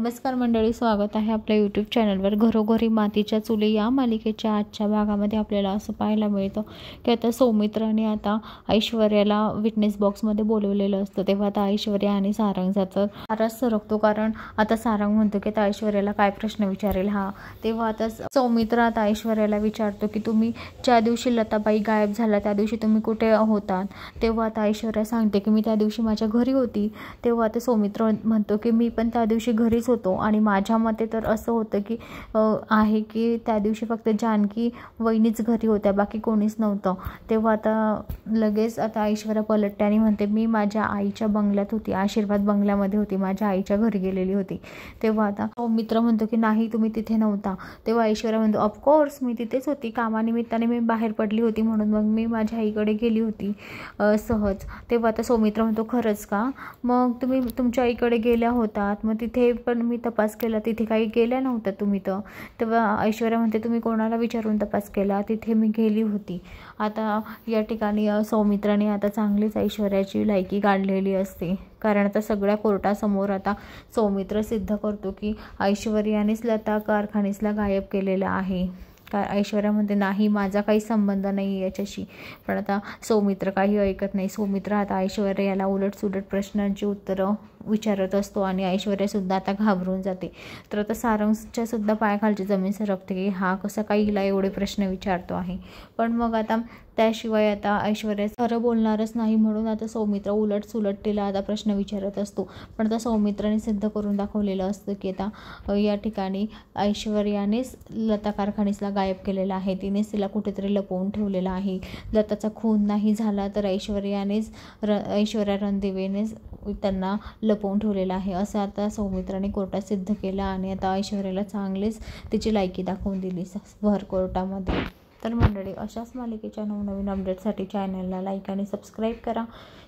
नमस्कार मंडळी, स्वागत आहे आपल्या यूट्यूब चॅनलवर. घरोघरी मातीच्या चुली या मालिकेच्या आजच्या भागामध्ये आपल्याला असं पाहायला मिळतं की आता सौमित्राने आता ऐश्वर्याला विटनेस बॉक्समध्ये बोलवलेलं असतं. तेव्हा आता ऐश्वर्या आणि सारंगचा आरास सरकतो, कारण आता सारंग म्हणतो की आता ऐश्वर्याला काय प्रश्न विचारेल हा. तेव्हा आता सौमित्र आता ऐश्वर्याला विचारतो की तुम्ही ज्या दिवशी लताबाई गायब झाला त्या दिवशी तुम्ही कुठे होतात. तेव्हा आता ऐश्वर्या सांगते की मी त्या दिवशी माझ्या घरी होती. तेव्हा आता सौमित्र म्हणतो की मी पण त्या दिवशी घरीच होतो आणि माझ्या मते तर असं होतं की आहे की त्या दिवशी फक्त जानकी वहिनीच घरी होत्या, बाकी कोणीच नव्हतं. तेव्हा आता लगेच आता ऐश्वर्या पलटते म्हणते मी माझ्या आईच्या बंगल्यात होती, आशीर्वाद बंगल्यामध्ये होती, माझ्या आईच्या घरी गेलेली होती. तेव्हा आता सौमित्र म्हणतो की नाही तुम्ही तिथे नव्हता. तेव्हा ऐश्वर्या म्हणतो ऑफकोर्स मी तिथेच होती, कामानिमित्ताने मी बाहेर पडली होती म्हणून मग मी माझ्या आईकडे गेली होती सहज. तेव्हा आता सौमित्र म्हणतो खरंच का, मग तुम्ही तुमच्या आईकडे गेल्या होतात, मग तिथे पण मी तपास केला, तिथे काही गेल्या नव्हत्या तुम्ही तर. तेव्हा ऐश्वर्या म्हणते तुम्ही कोणाला विचारून तपास केला, तिथे मी गेली होती. आता या ठिकाणी सौमित्राने आता चांगलीच ऐश्वर्याची लायकी काढलेली असते, कारण आता सगळ्या कोर्टासमोर आता सौमित्र सिद्ध करतो की ऐश्वर्यानेच लता कारखानीसला गायब केलेलं आहे. ऐश्वर्या म्हणते नाही माझा काही संबंध नाही याच्याशी, पण आता सौमित्र काही ऐकत नाही. सौमित्र आता ऐश्वर्याला उलटसुलट प्रश्नांची उत्तरं विचारत असतो आणि ऐश्वर्यासुद्धा आता घाबरून जाते. तर आता सारंगच्या सुद्धा पायाखालची जमीन सरकते की हा कसा काही हिला एवढे प्रश्न विचारतो आहे. पण मग आता त्याशिवाय आता ऐश्वर्या खरं बोलणारच नाही म्हणून आता सौमित्र उलटसुलट तिला आता प्रश्न विचारत असतो. पण आता सौमित्राने सिद्ध करून दाखवलेलं असतं की आता या ठिकाणी ऐश्वर्यानेच लता कारखानीसला गायब केलेला आहे, तिनेच तिला कुठेतरी लपवून ठेवलेला आहे. लताचा खून नाही झाला तर ऐश्वर्या रणदिवेनेच त्यांना लपवून ठेवलेलं आहे, असं आता सौमित्राने कोर्टात सिद्ध केलं आणि आता ऐश्वर्याला चांगलीच तिची लायकी दाखवून दिली भर कोर्टामध्ये. तर मंडळी, अशाच मालिकेच्या नवनवीन अपडेटसाठी चॅनलला लाईक आणि सबस्क्राईब करा,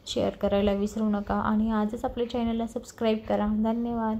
शेअर करायला विसरू नका आणि आजच आपल्या चॅनलला सबस्क्राईब करा. धन्यवाद.